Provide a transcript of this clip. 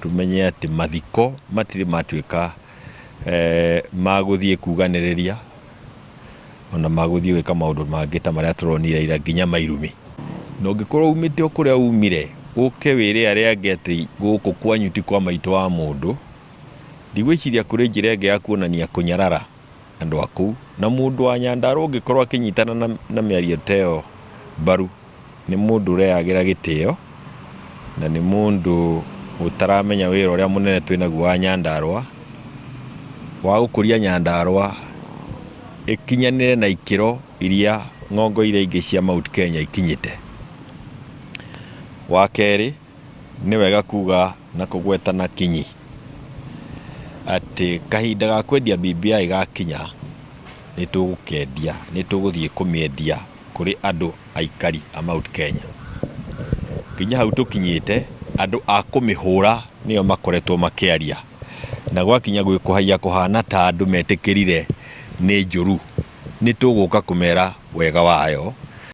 tumenye ati mathiko matire matuika maguthie kuganiriria ona maguthie gwika maundu mangi ta maria turonire ira nginya mairumi no ngikorwo umite okuria umire uke wire aria angi ati guku kwanyu ti kwa maitu wa mundu ndigwiciria kuri njira enge ya kuonania kunyarara andu aku na mundu wa Nyandarua ungikorwo akinyitana na miario teo baru ni mundu ureagira gitio na ni mundu utaramenya wira uria munene twinaguo wa Nyandarua wa gukuria Nyandarua ikinyanire na ikiro iria ngongo iria ingi cia Mount Kenya ikinyite. Wa keri ni wega kuga na kugwetana kinyi ati kahinda ga kwendia BBI gakinya nitugukendia nituguthie kumiendia kuri andu aikari a Mount Kenya. Kinya hau tukinyite andu a kumihura niyo makoretwo makiaria na gwakinya gwikuhaia kuhana ta andu metikirire ni njuru nituguka kumera wega wayo